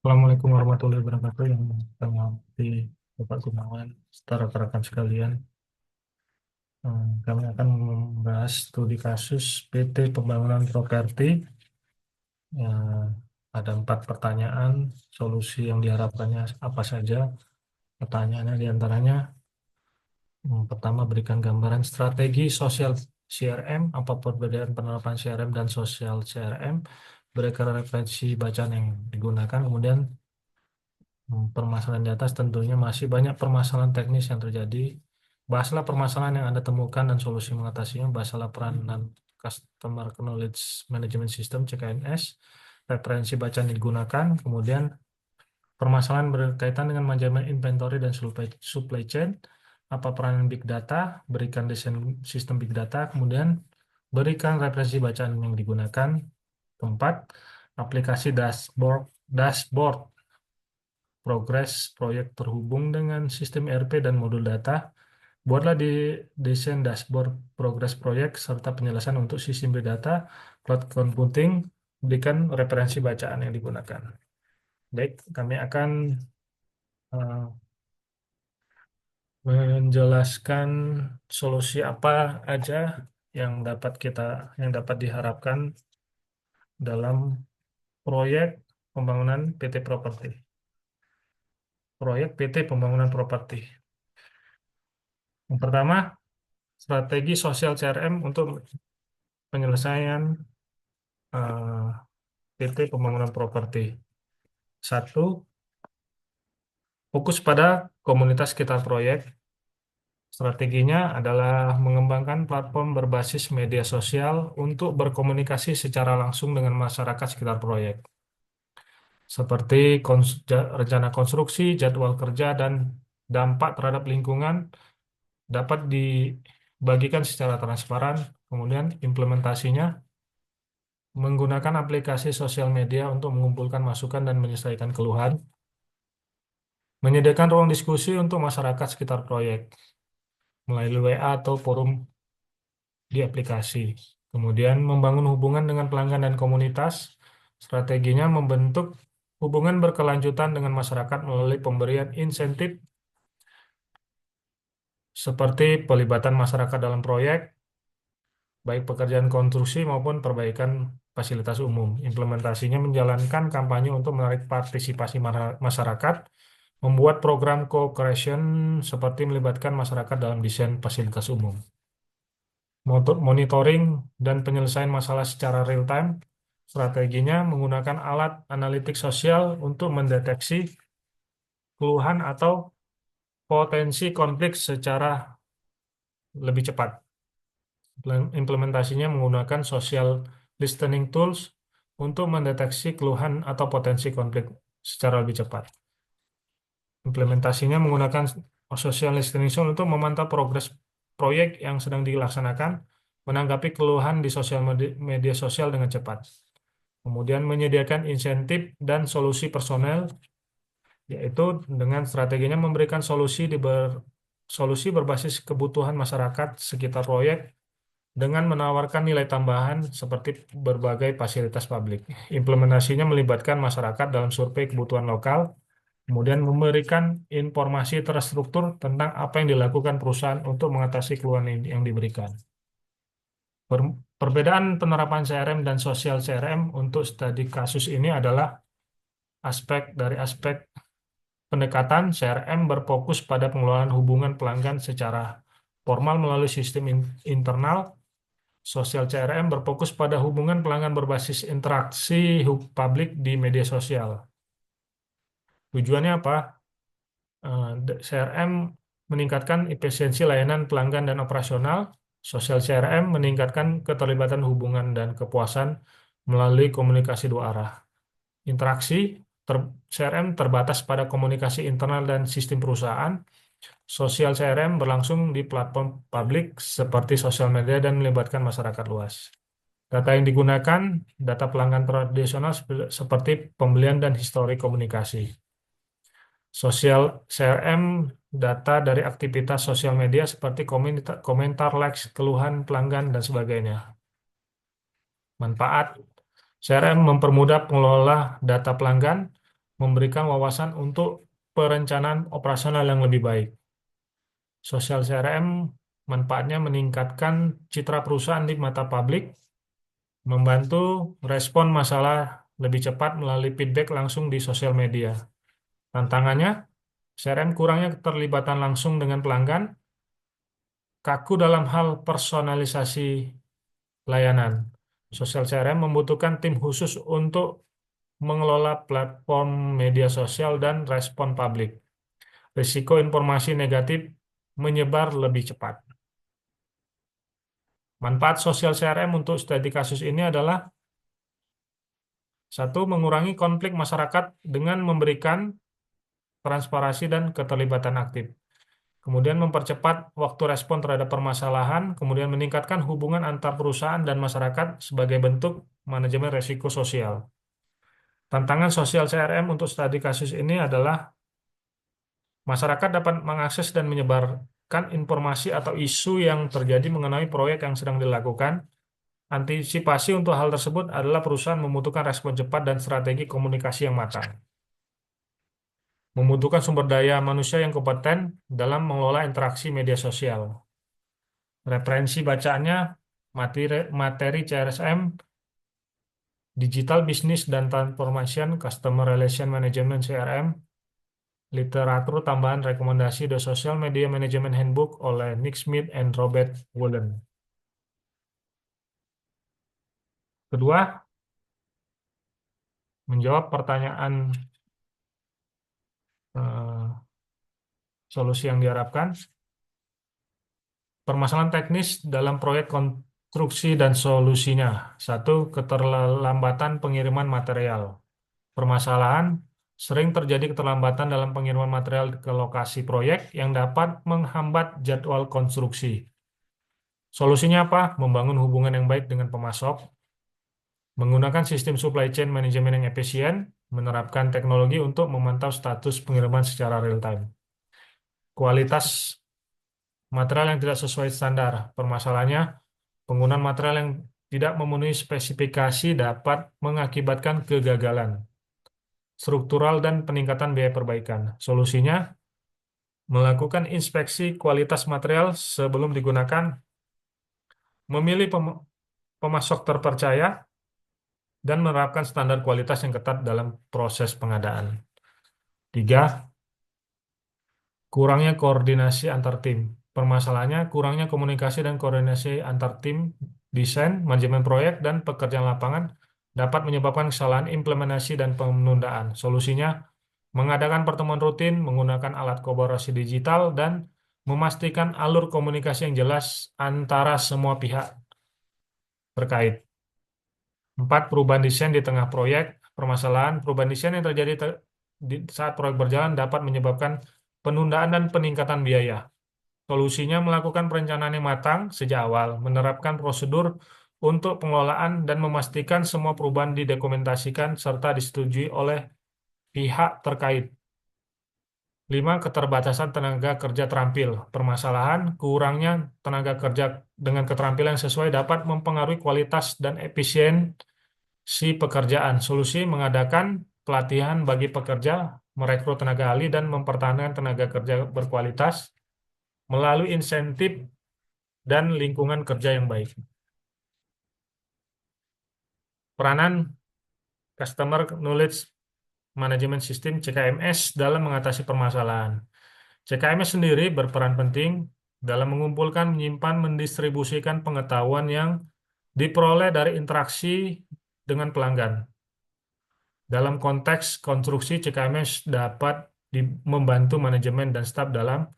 Assalamualaikum warahmatullahi wabarakatuh yang kami hormati Bapak Gunawan, serta rekan-rekan sekalian. Kami akan membahas studi kasus PT Pembangunan Properti. Ada 4 pertanyaan, solusi yang diharapkannya apa saja. Pertanyaannya diantaranya, pertama berikan gambaran strategi sosial CRM, apa perbedaan penerapan CRM dan sosial CRM, berikan referensi bacaan yang digunakan, kemudian permasalahan di atas tentunya masih banyak permasalahan teknis yang terjadi. Bahaslah permasalahan yang Anda temukan dan solusi mengatasinya. Bahaslah peranan Customer Knowledge Management System (CKNS). Referensi bacaan yang digunakan. Kemudian permasalahan berkaitan dengan manajemen inventory dan supply chain. Apa peranan Big Data? Berikan desain sistem Big Data. Kemudian berikan referensi bacaan yang digunakan. Keempat, aplikasi dashboard progres proyek terhubung dengan sistem ERP dan modul data. Buatlah di desain dashboard progres proyek serta penjelasan untuk sistem data, cloud computing, berikan referensi bacaan yang digunakan. Baik, kami akan eh, menjelaskan solusi apa aja yang dapat diharapkan dalam proyek pembangunan PT Properti. Proyek PT Pembangunan Properti. Yang pertama, strategi sosial CRM untuk penyelesaian eh, PT Pembangunan Properti. Satu, fokus pada komunitas sekitar proyek. Strateginya adalah mengembangkan platform berbasis media sosial untuk berkomunikasi secara langsung dengan masyarakat sekitar proyek, seperti rencana konstruksi, jadwal kerja, dan dampak terhadap lingkungan dapat dibagikan secara transparan. Kemudian implementasinya menggunakan aplikasi sosial media untuk mengumpulkan masukan dan menyelesaikan keluhan, menyediakan ruang diskusi untuk masyarakat sekitar proyek melalui WA atau forum di aplikasi. Kemudian membangun hubungan dengan pelanggan dan komunitas. Strateginya membentuk hubungan berkelanjutan dengan masyarakat melalui pemberian insentif seperti pelibatan masyarakat dalam proyek, baik pekerjaan konstruksi maupun perbaikan fasilitas umum. Implementasinya menjalankan kampanye untuk menarik partisipasi masyarakat, membuat program co-creation seperti melibatkan masyarakat dalam desain fasilitas umum. Monitoring dan penyelesaian masalah secara real time. Strateginya menggunakan alat analitik sosial untuk mendeteksi keluhan atau potensi konflik secara lebih cepat. Implementasinya menggunakan social listening tools untuk mendeteksi keluhan atau potensi konflik secara lebih cepat. Implementasinya menggunakan social listening tool untuk memantau progres proyek yang sedang dilaksanakan, menanggapi keluhan di media sosial dengan cepat. Kemudian menyediakan insentif dan solusi personel, yaitu dengan strateginya memberikan solusi berbasis kebutuhan masyarakat sekitar proyek dengan menawarkan nilai tambahan seperti berbagai fasilitas publik. Implementasinya melibatkan masyarakat dalam survei kebutuhan lokal, kemudian memberikan informasi terstruktur tentang apa yang dilakukan perusahaan untuk mengatasi keluhan yang diberikan. Perbedaan penerapan CRM dan sosial CRM untuk studi kasus ini adalah aspek pendekatan. CRM berfokus pada pengelolaan hubungan pelanggan secara formal melalui sistem internal. Sosial CRM berfokus pada hubungan pelanggan berbasis interaksi publik di media sosial. Tujuannya apa? CRM meningkatkan efisiensi layanan pelanggan dan operasional. Sosial CRM meningkatkan keterlibatan hubungan dan kepuasan melalui komunikasi dua arah. Interaksi CRM terbatas pada komunikasi internal dan sistem perusahaan. Sosial CRM berlangsung di platform publik seperti sosial media dan melibatkan masyarakat luas. Data yang digunakan, data pelanggan tradisional seperti pembelian dan histori komunikasi. Sosial CRM, data dari aktivitas sosial media seperti komentar, likes, keluhan pelanggan, dan sebagainya. Manfaat CRM mempermudah pengelola data pelanggan, memberikan wawasan untuk perencanaan operasional yang lebih baik. Sosial CRM manfaatnya meningkatkan citra perusahaan di mata publik, membantu respon masalah lebih cepat melalui feedback langsung di sosial media. Tantangannya, CRM kurangnya keterlibatan langsung dengan pelanggan, kaku dalam hal personalisasi layanan. Sosial CRM membutuhkan tim khusus untuk mengelola platform media sosial dan respon publik. Risiko informasi negatif menyebar lebih cepat. Manfaat sosial CRM untuk studi kasus ini adalah satu, mengurangi konflik masyarakat dengan memberikan transparansi dan keterlibatan aktif. Kemudian mempercepat waktu respon terhadap permasalahan, kemudian meningkatkan hubungan antar perusahaan dan masyarakat sebagai bentuk manajemen risiko sosial. Tantangan sosial CRM untuk studi kasus ini adalah masyarakat dapat mengakses dan menyebarkan informasi atau isu yang terjadi mengenai proyek yang sedang dilakukan. Antisipasi untuk hal tersebut adalah perusahaan membutuhkan respon cepat dan strategi komunikasi yang matang. Membutuhkan sumber daya manusia yang kompeten dalam mengelola interaksi media sosial. Referensi bacaannya, materi CRM, Digital Business dan Transformation, Customer Relation Management CRM, literatur tambahan rekomendasi The Social Media Management Handbook oleh Nick Smith and Robert Woolen. Kedua, menjawab pertanyaan solusi yang diharapkan. Permasalahan teknis dalam proyek konstruksi dan solusinya. Satu, keterlambatan pengiriman material. Permasalahan sering terjadi keterlambatan dalam pengiriman material ke lokasi proyek yang dapat menghambat jadwal konstruksi. Solusinya apa? Membangun hubungan yang baik dengan pemasok, menggunakan sistem supply chain manajemen yang efisien, menerapkan teknologi untuk memantau status pengiriman secara real time. Kualitas material yang tidak sesuai standar. Permasalahannya, penggunaan material yang tidak memenuhi spesifikasi dapat mengakibatkan kegagalan struktural dan peningkatan biaya perbaikan. Solusinya, melakukan inspeksi kualitas material sebelum digunakan, memilih pemasok terpercaya, dan menerapkan standar kualitas yang ketat dalam proses pengadaan. Tiga, kurangnya koordinasi antar tim. Permasalahannya, kurangnya komunikasi dan koordinasi antar tim, desain, manajemen proyek, dan pekerjaan lapangan dapat menyebabkan kesalahan implementasi dan penundaan. Solusinya, mengadakan pertemuan rutin, menggunakan alat kolaborasi digital, dan memastikan alur komunikasi yang jelas antara semua pihak terkait. Empat, perubahan desain di tengah proyek. Permasalahan perubahan desain yang terjadi saat proyek berjalan dapat menyebabkan penundaan dan peningkatan biaya. Solusinya melakukan perencanaan yang matang sejak awal, menerapkan prosedur untuk pengelolaan dan memastikan semua perubahan didokumentasikan serta disetujui oleh pihak terkait. 5. Keterbatasan tenaga kerja terampil. Permasalahan kurangnya tenaga kerja dengan keterampilan yang sesuai dapat mempengaruhi kualitas dan efisiensi pekerjaan. Solusi mengadakan pelatihan bagi pekerja, merekrut tenaga ahli, dan mempertahankan tenaga kerja berkualitas melalui insentif dan lingkungan kerja yang baik. Peranan Customer Knowledge Management System CKMS dalam mengatasi permasalahan. CKMS sendiri berperan penting dalam mengumpulkan, menyimpan, mendistribusikan pengetahuan yang diperoleh dari interaksi dengan pelanggan. Dalam konteks konstruksi, CKMS dapat membantu manajemen dan staf dalam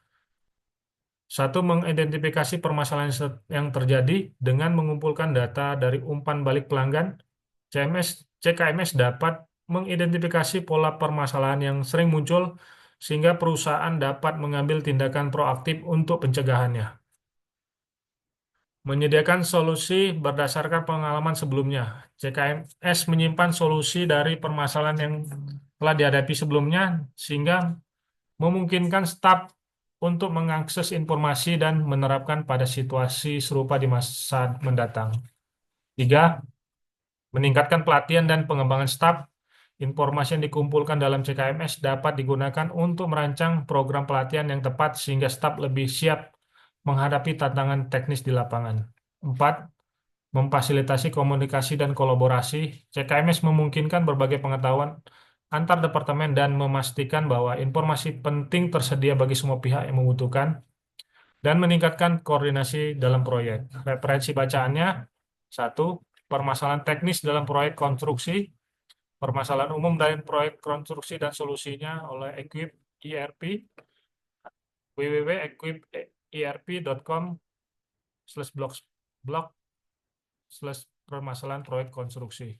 satu, mengidentifikasi permasalahan yang terjadi dengan mengumpulkan data dari umpan balik pelanggan. CKMS dapat mengidentifikasi pola permasalahan yang sering muncul sehingga perusahaan dapat mengambil tindakan proaktif untuk pencegahannya. Menyediakan solusi berdasarkan pengalaman sebelumnya. CKMS menyimpan solusi dari permasalahan yang telah dihadapi sebelumnya sehingga memungkinkan staf untuk mengakses informasi dan menerapkan pada situasi serupa di masa mendatang. 3. Meningkatkan pelatihan dan pengembangan staf. Informasi yang dikumpulkan dalam CKMS dapat digunakan untuk merancang program pelatihan yang tepat sehingga staf lebih siap menghadapi tantangan teknis di lapangan. 4. Memfasilitasi komunikasi dan kolaborasi. CKMS memungkinkan berbagai pengetahuan antar departemen dan memastikan bahwa informasi penting tersedia bagi semua pihak yang membutuhkan dan meningkatkan koordinasi dalam proyek. Referensi bacaannya: 1. Permasalahan teknis dalam proyek konstruksi. Permasalahan umum dari proyek konstruksi dan solusinya oleh Equip ERP, www.equip.com/blog/permasalahan proyek konstruksi.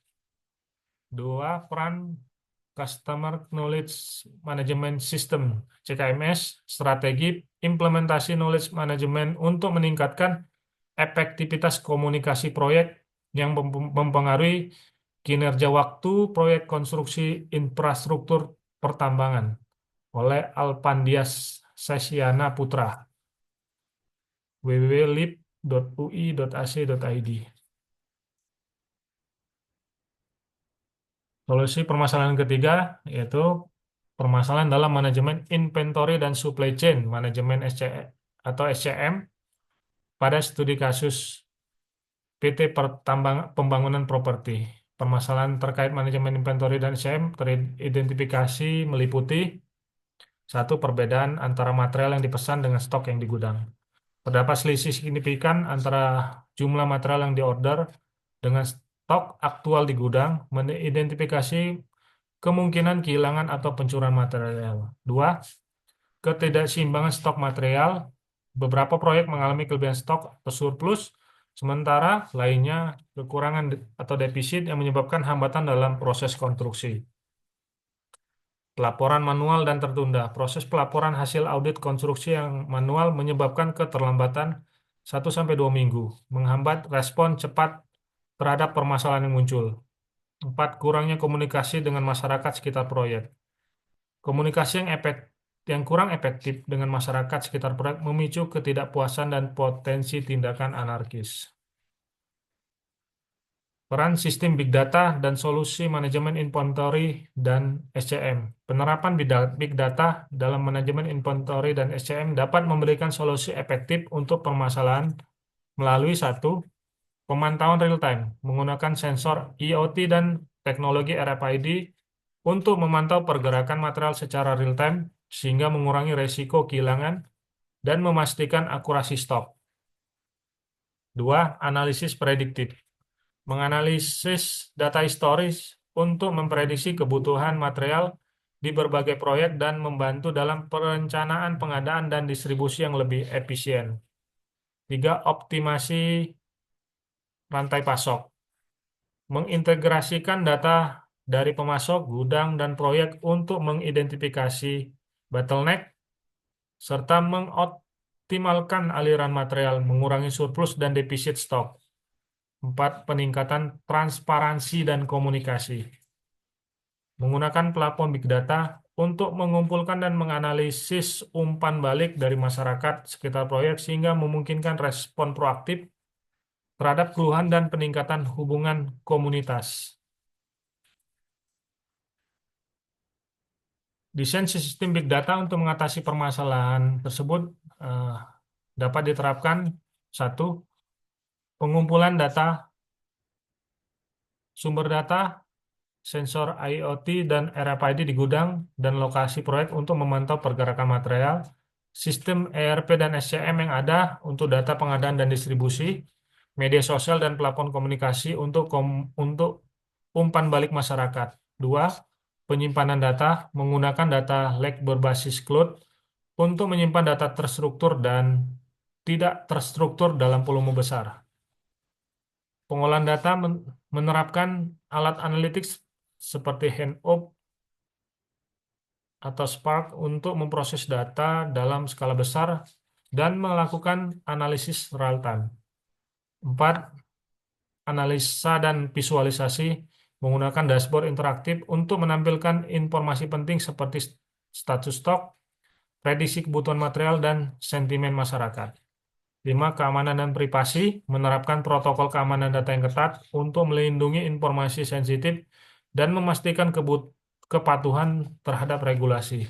2. Peran Customer Knowledge Management System (CKMS), strategi implementasi knowledge management untuk meningkatkan efektivitas komunikasi proyek yang mempengaruhi kinerja waktu proyek konstruksi infrastruktur pertambangan oleh Alpandias Sesyana Putra, www.lib.ui.ac.id. Solusi permasalahan ketiga yaitu permasalahan dalam manajemen inventory dan supply chain, manajemen atau SCM pada studi kasus PT Pembangunan Properti. Permasalahan terkait manajemen inventory dan SCM teridentifikasi meliputi: 1. Perbedaan antara material yang dipesan dengan stok yang di gudang. Terdapat selisih signifikan antara jumlah material yang diorder dengan stok aktual di gudang, mengidentifikasi kemungkinan kehilangan atau pencurian material. 2. Ketidakseimbangan stok material. Beberapa proyek mengalami kelebihan stok atau surplus, sementara lainnya kekurangan atau defisit yang menyebabkan hambatan dalam proses konstruksi. Pelaporan manual dan tertunda. Proses pelaporan hasil audit konstruksi yang manual menyebabkan keterlambatan 1-2 minggu, menghambat respon cepat terhadap permasalahan yang muncul. 4. Kurangnya komunikasi dengan masyarakat sekitar proyek. Komunikasi yang kurang efektif dengan masyarakat sekitar proyek memicu ketidakpuasan dan potensi tindakan anarkis. Peran sistem Big Data dan solusi manajemen inventory dan SCM. Penerapan Big Data dalam manajemen inventory dan SCM dapat memberikan solusi efektif untuk permasalahan melalui: 1. Pemantauan real-time menggunakan sensor IoT dan teknologi RFID untuk memantau pergerakan material secara real-time sehingga mengurangi risiko kehilangan dan memastikan akurasi stok. 2. Analisis prediktif. Menganalisis data historis untuk memprediksi kebutuhan material di berbagai proyek dan membantu dalam perencanaan pengadaan dan distribusi yang lebih efisien. 3. Optimasi rantai pasok. Mengintegrasikan data dari pemasok, gudang, dan proyek untuk mengidentifikasi bottleneck serta mengoptimalkan aliran material, mengurangi surplus dan defisit stok. 4. Peningkatan transparansi dan komunikasi. Menggunakan platform Big Data untuk mengumpulkan dan menganalisis umpan balik dari masyarakat sekitar proyek sehingga memungkinkan respon proaktif terhadap keluhan dan peningkatan hubungan komunitas. Desain sistem Big Data untuk mengatasi permasalahan tersebut dapat diterapkan: 1. Pengumpulan data, sumber data, sensor IoT dan RFID di gudang dan lokasi proyek untuk memantau pergerakan material, sistem ERP dan SCM yang ada untuk data pengadaan dan distribusi, media sosial dan platform komunikasi untuk umpan balik masyarakat. 2. Penyimpanan data menggunakan data lake berbasis cloud untuk menyimpan data terstruktur dan tidak terstruktur dalam volume besar. Pengolahan data menerapkan alat analytics seperti Hadoop atau Spark untuk memproses data dalam skala besar dan melakukan analisis real-time. 4. Analisa dan visualisasi menggunakan dashboard interaktif untuk menampilkan informasi penting seperti status stok, prediksi kebutuhan material, dan sentimen masyarakat. 5. Keamanan dan privasi menerapkan protokol keamanan data yang ketat untuk melindungi informasi sensitif dan memastikan kepatuhan terhadap regulasi.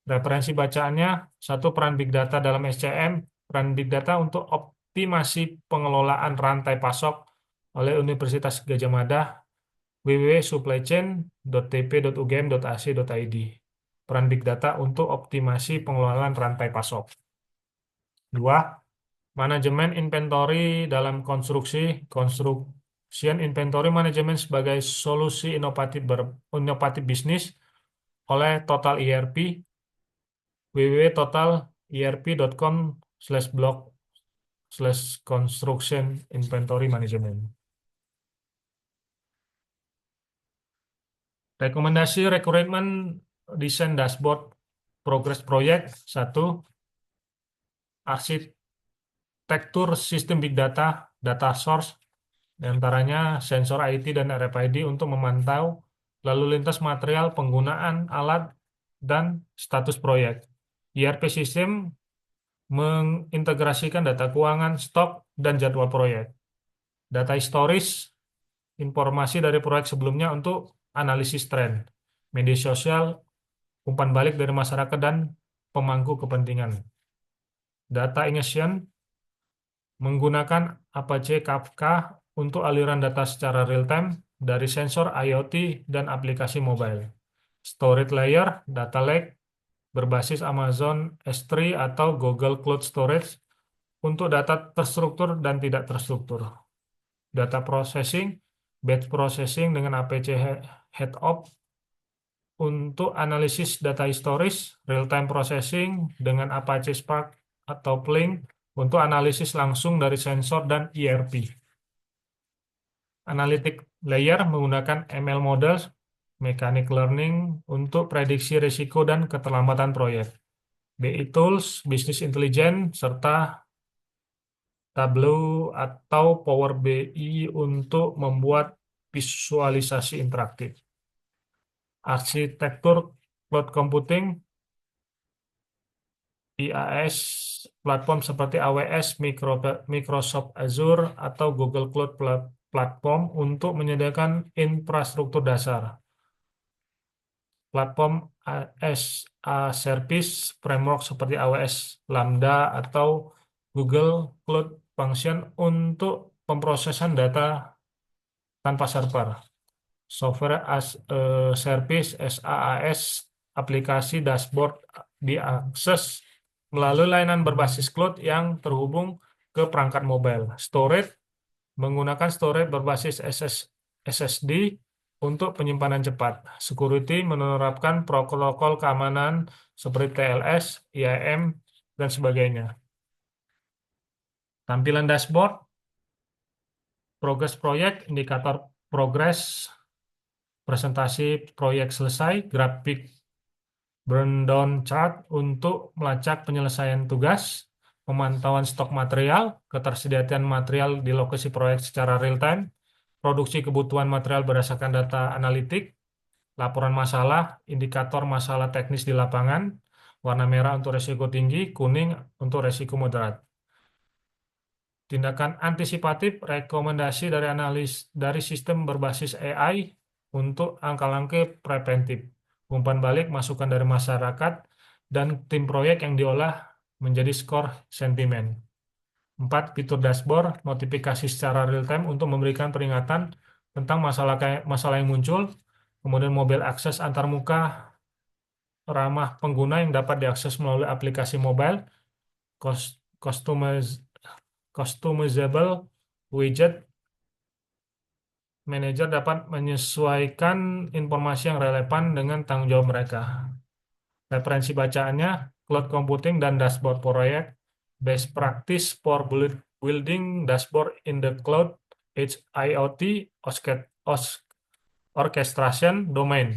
Referensi bacaannya, satu, peran Big Data dalam SCM, peran Big Data untuk optimasi pengelolaan rantai pasok oleh Universitas Gadjah Mada, www.supplychain.tp.ugm.ac.id. Peran Big Data untuk optimasi pengelolaan rantai pasok. Dua, manajemen inventory dalam construction inventory management sebagai solusi inovatif bisnis oleh Total ERP, www.totalerp.com/blog/construction inventory management. Rekomendasi rekrutmen desain dashboard progress proyek. Satu, arsitektur sistem big data source, diantaranya sensor IT dan RFID untuk memantau lalu lintas material, penggunaan alat, dan status proyek. ERP sistem mengintegrasikan data keuangan, stok, dan jadwal proyek. Data historis, informasi dari proyek sebelumnya untuk analisis tren, media sosial, umpan balik dari masyarakat, dan pemangku kepentingan. Data ingestion, menggunakan Apache Kafka untuk aliran data secara real-time dari sensor IoT dan aplikasi mobile. Storage layer, data lake, berbasis Amazon S3 atau Google Cloud Storage untuk data terstruktur dan tidak terstruktur. Data processing, batch processing dengan Apache Hadoop untuk analisis data historis, real-time processing dengan Apache Spark atau Flink untuk analisis langsung dari sensor dan ERP. Analytic layer menggunakan ML model, mechanic learning untuk prediksi risiko dan keterlambatan proyek. BI Tools, Business Intelligence, serta Tableau atau Power BI untuk membuat visualisasi interaktif. Arsitektur cloud computing, IaaS, platform seperti AWS, Microsoft Azure, atau Google Cloud Platform untuk menyediakan infrastruktur dasar. Platform as a Service framework seperti AWS Lambda atau Google Cloud Function untuk pemrosesan data tanpa server. Software as a Service SaaS, aplikasi dashboard diakses melalui layanan berbasis cloud yang terhubung ke perangkat mobile. Storage menggunakan storage berbasis SSD untuk penyimpanan cepat. Security menerapkan protokol keamanan seperti TLS, IAM, dan sebagainya. Tampilan dashboard, progres proyek, indikator progres, presentasi proyek selesai, grafik burn down chart untuk melacak penyelesaian tugas, pemantauan stok material, ketersediaan material di lokasi proyek secara real-time, produksi kebutuhan material berdasarkan data analitik, laporan masalah, indikator masalah teknis di lapangan, warna merah untuk risiko tinggi, kuning untuk risiko moderat. Tindakan antisipatif, rekomendasi dari analis dari sistem berbasis AI untuk langkah-langkah preventif, umpan balik, masukan dari masyarakat, dan tim proyek yang diolah menjadi skor sentimen. 4. Fitur dashboard, notifikasi secara real-time untuk memberikan peringatan tentang masalah yang muncul, kemudian mobile akses antarmuka ramah pengguna yang dapat diakses melalui aplikasi mobile, customizable widget, manajer dapat menyesuaikan informasi yang relevan dengan tanggung jawab mereka. Referensi bacaannya, cloud computing dan dashboard proyek, best practice for building dashboard in the cloud, IoT, orchestration, domain,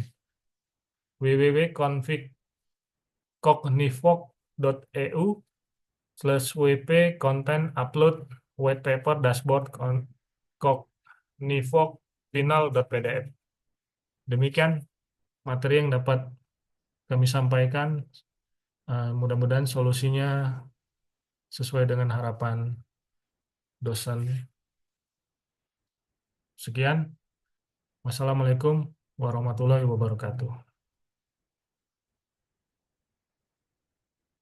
www.cognivog.eu/wp content upload white paper dashboard cognivog final.pdf. Demikian materi yang dapat kami sampaikan. Mudah-mudahan solusinya sesuai dengan harapan dosen. Sekian. Wassalamualaikum warahmatullahi wabarakatuh.